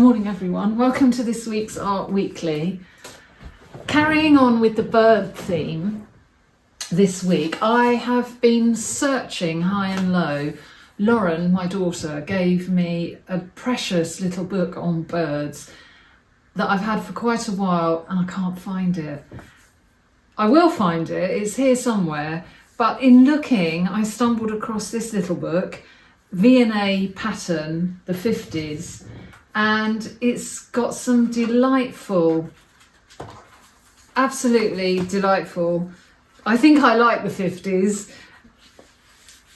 morning everyone. Welcome to this week's Art Weekly. Carrying on with the bird theme this week, I have been searching high and low. Lauren, my daughter, gave me a precious little book on birds that I've had for quite a while and I can't find it. I will find it, it's here somewhere, but in looking I stumbled across this little book, V&A pattern, the 50s, and it's got some delightful, absolutely delightful, I think I like the 50s,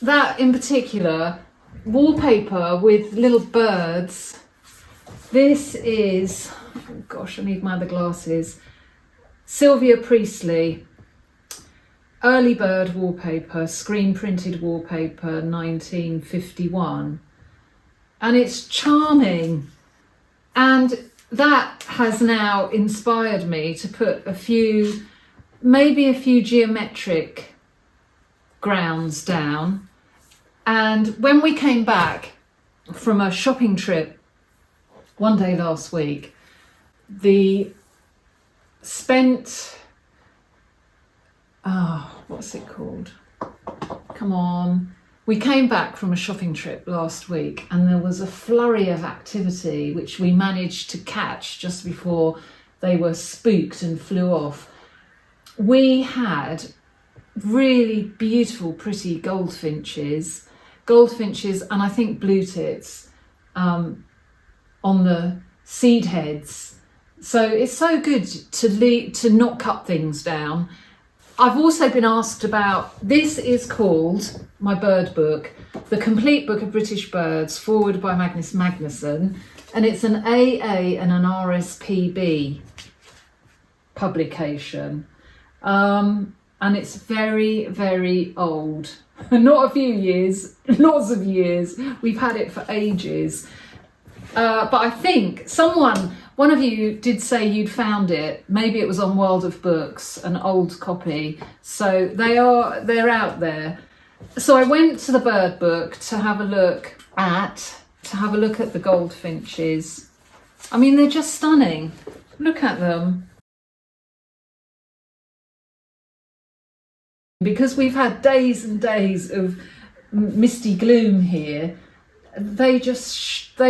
that in particular, wallpaper with little birds. This is, oh gosh, I need my other glasses, Sylvia Priestley, early bird wallpaper, screen printed wallpaper, 1951, and it's charming. And that has now inspired me to put maybe a few geometric grounds down. And when we came back from a shopping trip one day last week, what's it called? Come on. We came back from a shopping trip last week and there was a flurry of activity which we managed to catch just before they were spooked and flew off. We had really beautiful, pretty goldfinches, and I think blue tits on the seed heads. So it's so good to not cut things down. I've also been asked about, this is called, my bird book, The Complete Book of British Birds, forward by Magnus Magnusson, and it's an AA and an RSPB publication. And it's very, very old. Not a few years, lots of years. We've had it for ages. But I think one of you did say you'd found it. Maybe it was on World of Books, an old copy. So they're out there. So I went to the bird book to have a look at the goldfinches. I mean, they're just stunning. Look at them. Because we've had days and days of misty gloom here, they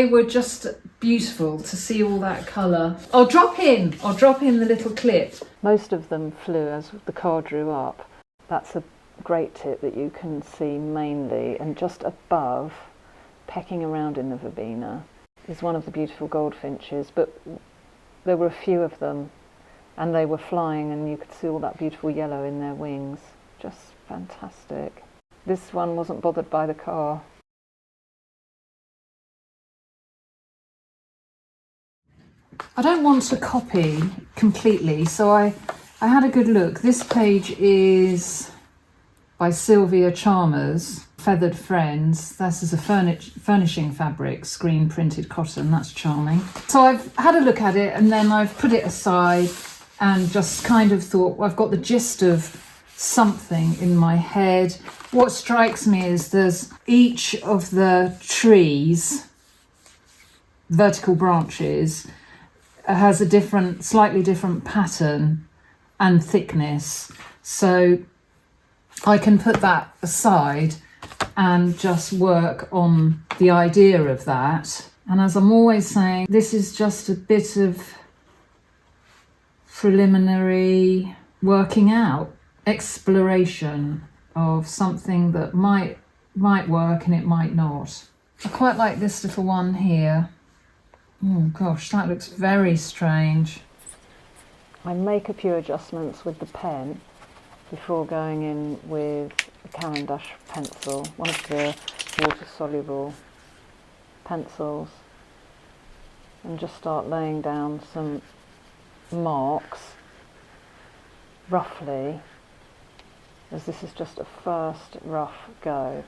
were just beautiful to see all that colour. I'll drop in the little clip. Most of them flew as the car drew up. That's a great tip that you can see mainly, and just above, pecking around in the verbena, is one of the beautiful goldfinches, but there were a few of them and they were flying and you could see all that beautiful yellow in their wings. Just fantastic. This one wasn't bothered by the car. I don't want to copy completely, so I had a good look. This page is by Sylvia Chalmers, Feathered Friends. This is a furnishing fabric, screen printed cotton. That's charming. So I've had a look at it and then I've put it aside and just kind of thought, well, I've got the gist of something in my head. What strikes me is there's each of the trees, vertical branches, has a slightly different pattern and thickness. So I can put that aside and just work on the idea of that. And as I'm always saying, this is just a bit of preliminary working out, exploration of something that might work and it might not. I quite like this little one here. Oh gosh, that looks very strange. I make a few adjustments with the pen before going in with a Caran d'Ache pencil, one of the water-soluble pencils, and just start laying down some marks, roughly, as this is just a first rough go.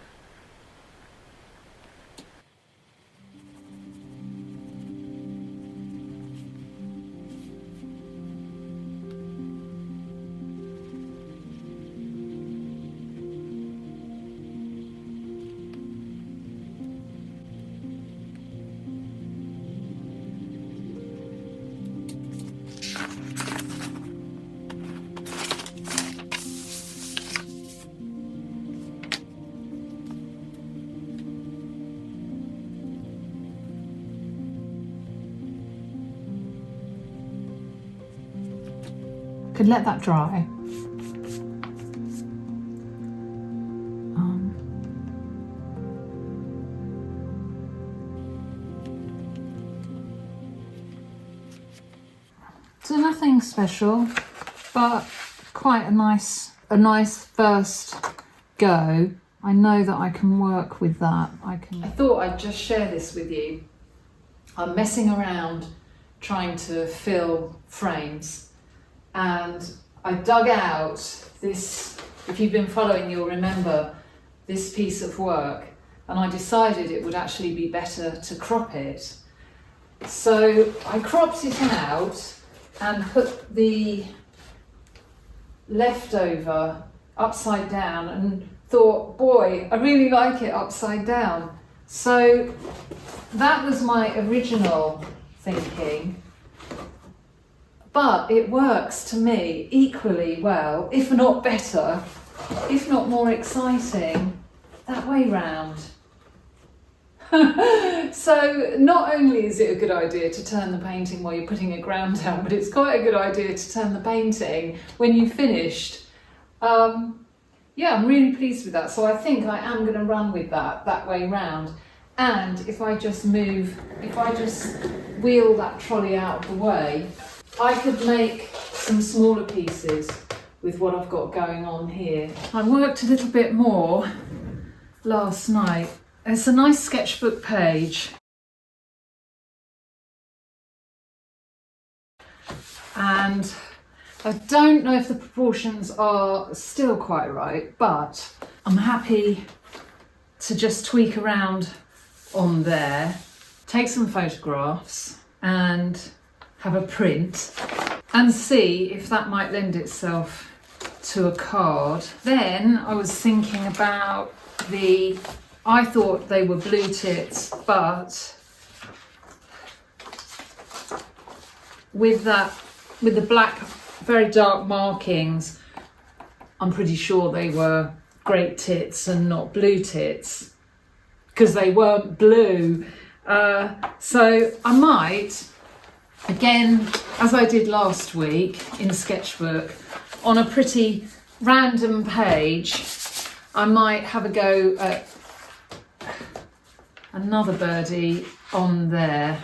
Could let that dry. So nothing special, but quite a nice first go. I know that I can work with that. I thought I'd just share this with you. I'm messing around trying to fill frames, and I dug out this, if you've been following you'll remember this piece of work, and I decided it would actually be better to crop it. So I cropped it out and put the leftover upside down and thought, boy, I really like it upside down. So that was my original thinking, but it works to me equally well, if not better, if not more exciting, that way round. So not only is it a good idea to turn the painting while you're putting a ground down, but it's quite a good idea to turn the painting when you've finished. Yeah, I'm really pleased with that. So I think I am going to run with that way round. And if I just wheel that trolley out of the way, I could make some smaller pieces with what I've got going on here. I worked a little bit more last night. It's a nice sketchbook page. And I don't know if the proportions are still quite right, but I'm happy to just tweak around on there, take some photographs and have a print and see if that might lend itself to a card. Then I was thinking about I thought they were blue tits, but with the black, very dark markings, I'm pretty sure they were great tits and not blue tits, because they weren't blue. So I might, again, as I did last week in Sketchbook, on a pretty random page, I might have a go at another birdie on there.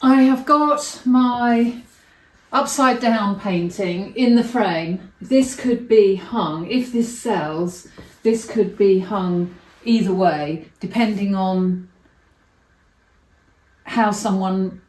I have got my upside down painting in the frame. This could be hung, if this sells, this could be hung either way, depending on how someone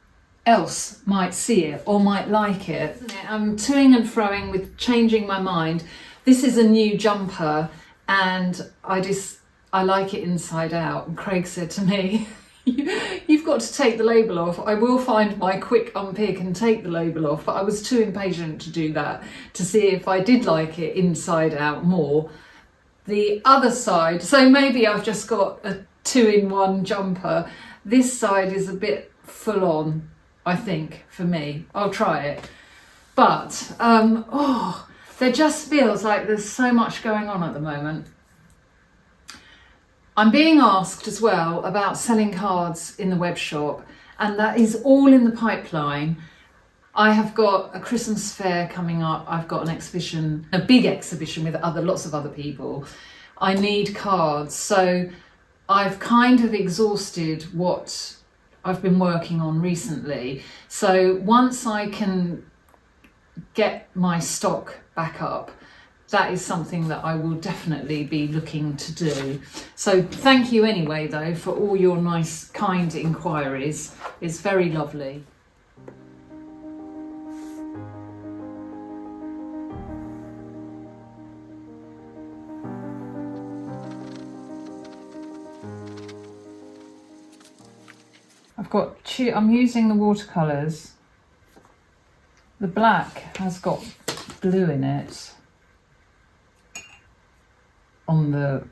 else might see it or might like it. I'm toing and froing with changing my mind. This is a new jumper and I like it inside out. And Craig said to me, you've got to take the label off. I will find my quick unpick and take the label off, but I was too impatient to do that, to see if I did like it inside out more. The other side, so maybe I've just got a 2-in-1 jumper. This side is a bit full on, I think, for me. I'll try it. But, there just feels like there's so much going on at the moment. I'm being asked as well about selling cards in the web shop, and that is all in the pipeline. I have got a Christmas fair coming up. I've got an exhibition, a big exhibition with lots of other people. I need cards. So I've kind of exhausted what I've been working on recently. So once I can get my stock back up, that is something that I will definitely be looking to do. So thank you anyway, though, for all your nice, kind inquiries. It's very lovely. I'm using the watercolours. The black has got blue in it on the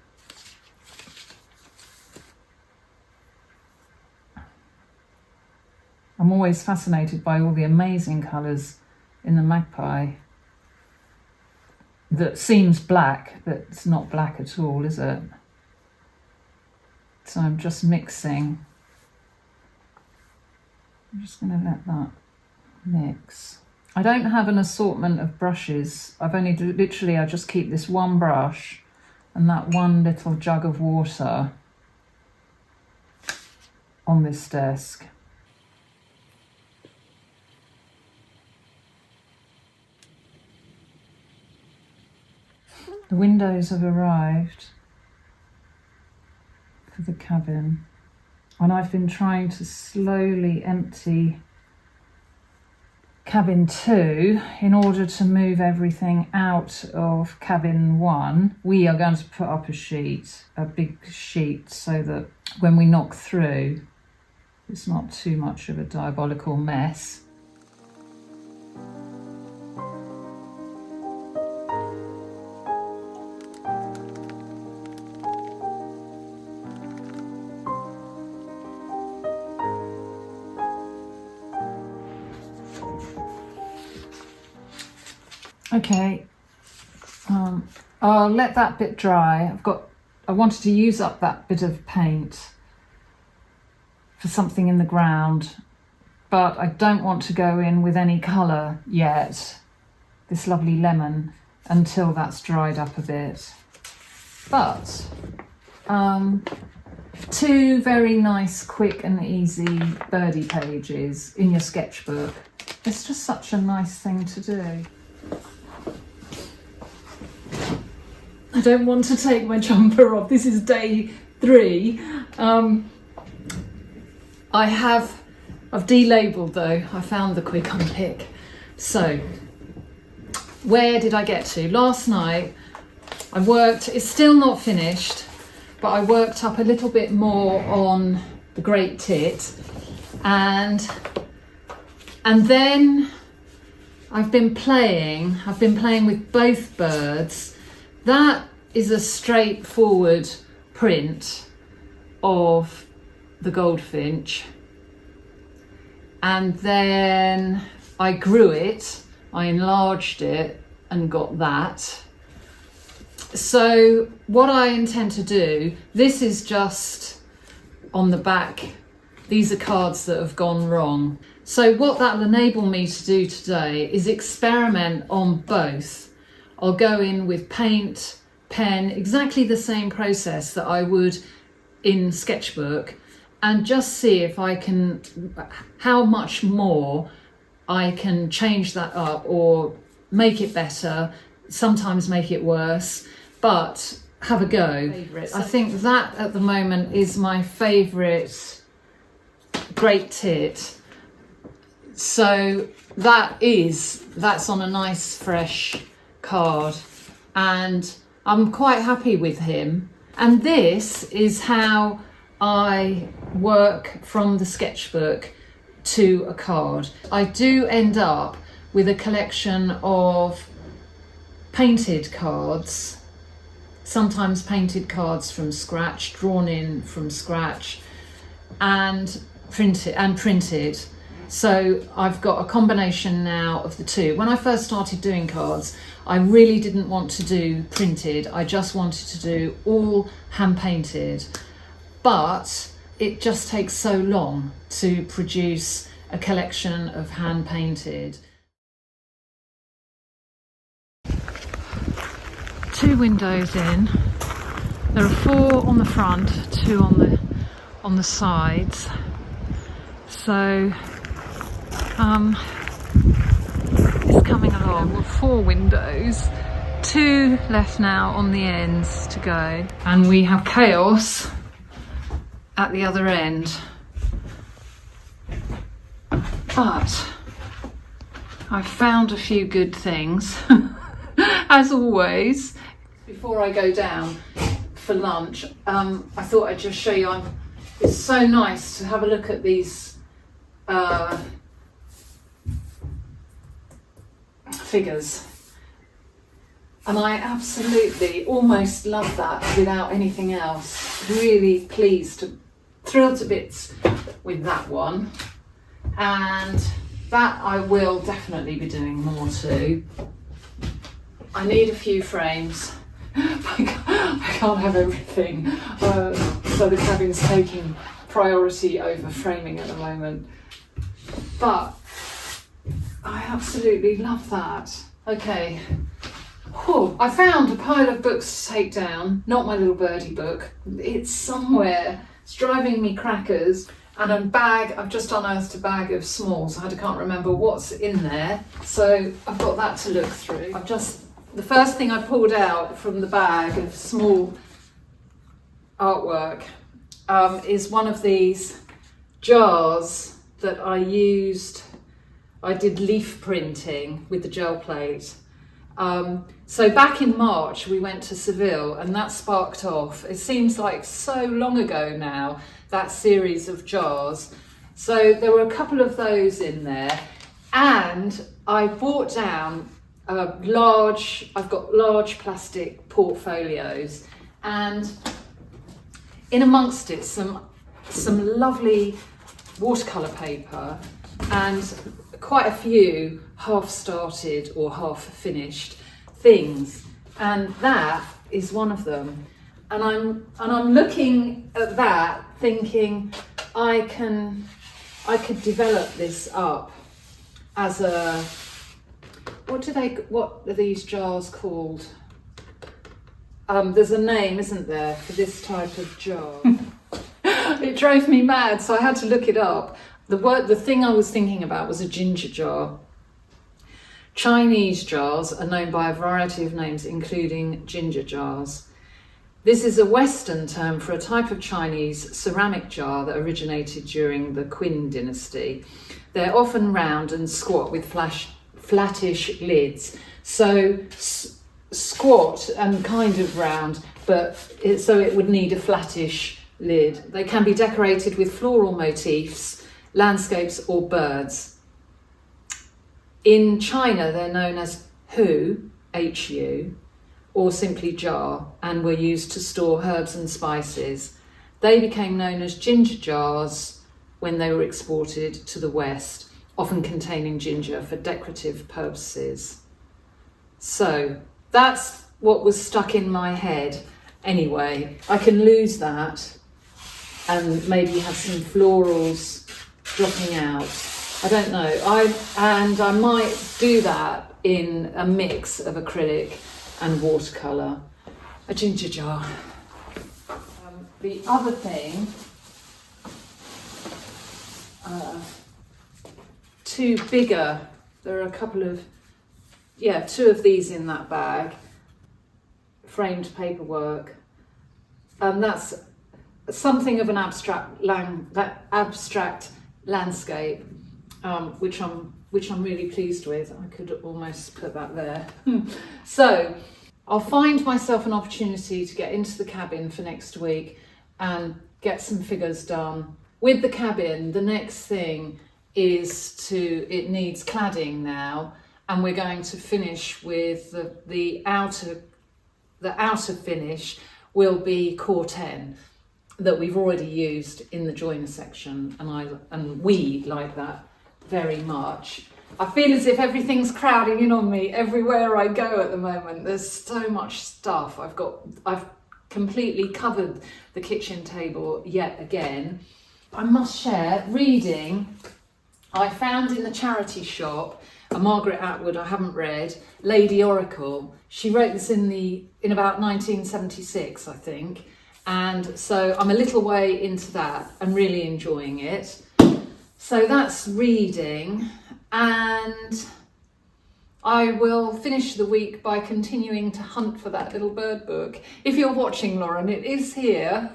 I'm always fascinated by all the amazing colours in the magpie that seems black, but it's not black at all, is it? So I'm just mixing. I'm just going to let that mix. I don't have an assortment of brushes. I've only literally, I just keep this one brush and that one little jug of water on this desk. The windows have arrived for the cabin, and I've been trying to slowly empty cabin 2 in order to move everything out of cabin 1. We are going to put up a sheet, a big sheet, so that when we knock through, it's not too much of a diabolical mess. Okay, I'll let that bit dry. I wanted to use up that bit of paint for something in the ground, but I don't want to go in with any colour yet, this lovely lemon, until that's dried up a bit. But 2 very nice, quick and easy birdie pages in your sketchbook. It's just such a nice thing to do. I don't want to take my jumper off. This is day 3. I've delabelled though. I found the quick unpick. So, where did I get to? Last night I worked, it's still not finished, but I worked up a little bit more on the great tit, and then I've been playing with both birds. That is a straightforward print of the goldfinch, and then I grew it, I enlarged it and got that. So what I intend to do, this is just on the back, these are cards that have gone wrong. So what that will enable me to do today is experiment on both. I'll go in with paint, pen, exactly the same process that I would in Sketchbook, and just see if I can, how much more I can change that up or make it better, sometimes make it worse, but have a go. I think that at the moment is my favourite great tit. So that's on a nice fresh card, and I'm quite happy with him. And this is how I work from the sketchbook to a card. I do end up with a collection of painted cards, sometimes painted cards from scratch, drawn in from scratch, and printed. So I've got a combination now of the two. When I first started doing cards, I really didn't want to do printed. I just wanted to do all hand painted. But it just takes so long to produce a collection of hand painted. 2 windows in. There are 4 on the front, 2 on the sides. So it's coming along. Well, 4 windows, 2 left now on the ends to go, and we have chaos at the other end. But I've found a few good things, as always. Before I go down for lunch, I thought I'd just show you. It's so nice to have a look at these figures, and I absolutely almost love that without anything else. Really pleased, thrilled to bits with that one, and that I will definitely be doing more to. I need a few frames. I can't have everything, so the cabin's taking priority over framing at the moment. But I absolutely love that. Okay. Whew. I found a pile of books to take down, not my little birdie book. It's somewhere. It's driving me crackers. And a bag, I've just unearthed a bag of smalls. I can't remember what's in there. So I've got that to look through. The first thing I pulled out from the bag of small artwork is one of these jars that I did leaf printing with the gel plate. So back in March we went to Seville and that sparked off. It seems like so long ago now, that series of jars. So there were a couple of those in there, and I brought down I've got large plastic portfolios, and in amongst it some lovely watercolour paper and quite a few half started or half finished things, and that is one of them. And I'm looking at that thinking I could develop this up as a, what are these jars called? There's a name, isn't there, for this type of jar? It drove me mad, so I had to look it up. The thing I was thinking about was a ginger jar. Chinese jars are known by a variety of names, including ginger jars. This is a Western term for a type of Chinese ceramic jar that originated during the Qin dynasty. They're often round and squat with flattish lids. So squat and kind of round, but so it would need a flattish lid. They can be decorated with floral motifs, landscapes or birds. In China, they're known as hu, H-U, or simply jar, and were used to store herbs and spices. They became known as ginger jars when they were exported to the West, often containing ginger for decorative purposes. So that's what was stuck in my head. Anyway, I can lose that and maybe have some florals dropping out. I don't know. I might do that in a mix of acrylic and watercolour. A ginger jar. The other thing, two bigger, there are a couple of, two of these in that bag, framed paperwork, and that's something of an abstract landscape, which I'm really pleased with. I could almost put that there. So I'll find myself an opportunity to get into the cabin for next week and get some figures done. With the cabin, the next thing is it needs cladding now, and we're going to finish with the outer finish will be Corten that we've already used in the joiner section, and we like that very much. I feel as if everything's crowding in on me everywhere I go at the moment. There's so much stuff. I've completely covered the kitchen table yet again. I must share, reading, I found in the charity shop a Margaret Atwood I haven't read, Lady Oracle. She wrote this in about 1976, I think. And so I'm a little way into that and really enjoying it. So that's reading, and I will finish the week by continuing to hunt for that little bird book. If you're watching, Lauren, it is here.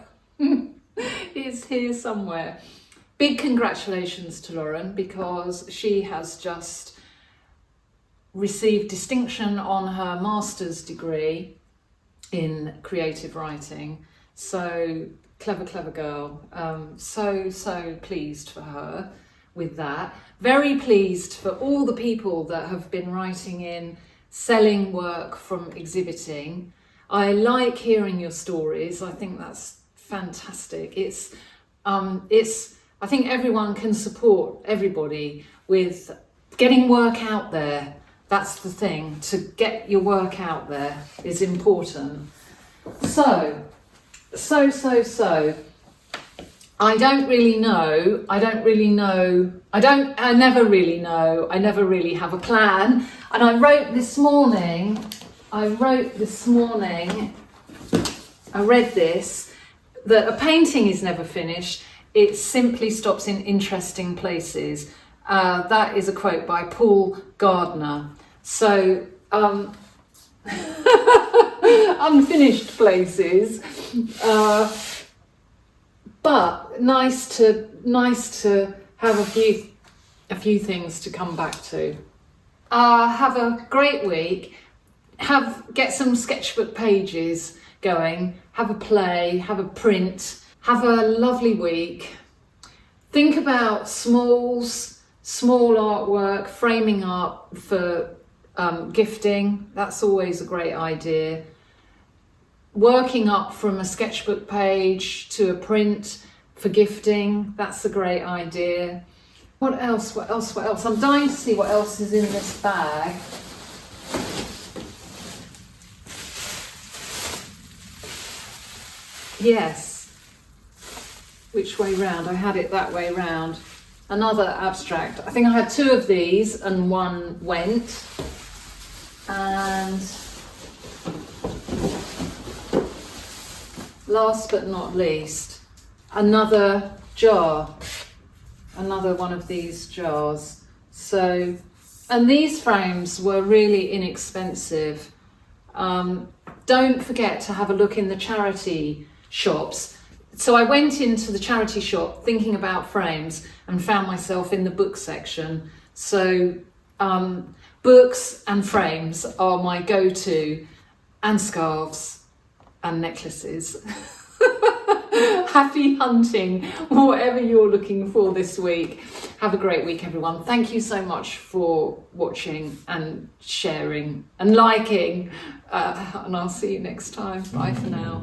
It's here somewhere. Big congratulations to Lauren, because she has just received distinction on her master's degree in creative writing. So clever girl. So pleased for her with that. Very pleased for all the people that have been writing in, selling work from exhibiting. I like hearing your stories. I think that's fantastic. I think everyone can support everybody with getting work out there. That's the thing. To get your work out there is important. So I don't really know. I never really know. I never really have a plan. And I read this morning, I read this, that a painting is never finished. It simply stops in interesting places. That is a quote by Paul Gardner. So, unfinished places, but nice to have a few things to come back to. Have a great week. Get some sketchbook pages going. Have a play. Have a print. Have a lovely week. Think about small artwork, framing up for gifting. That's always a great idea. Working up from a sketchbook page to a print for gifting. That's a great idea. What else? I'm dying to see what else is in this bag. Yes. Which way round? I had it that way round. Another abstract. I think I had 2 of these and one went. And last but not least, another jar. Another one of these jars. So, and these frames were really inexpensive. Don't forget to have a look in the charity shops. So I went into the charity shop thinking about frames and found myself in the book section. So books and frames are my go-to, and scarves and necklaces. Happy hunting, whatever you're looking for this week. Have a great week, everyone. Thank you so much for watching and sharing and liking. And I'll see you next time. Bye for now.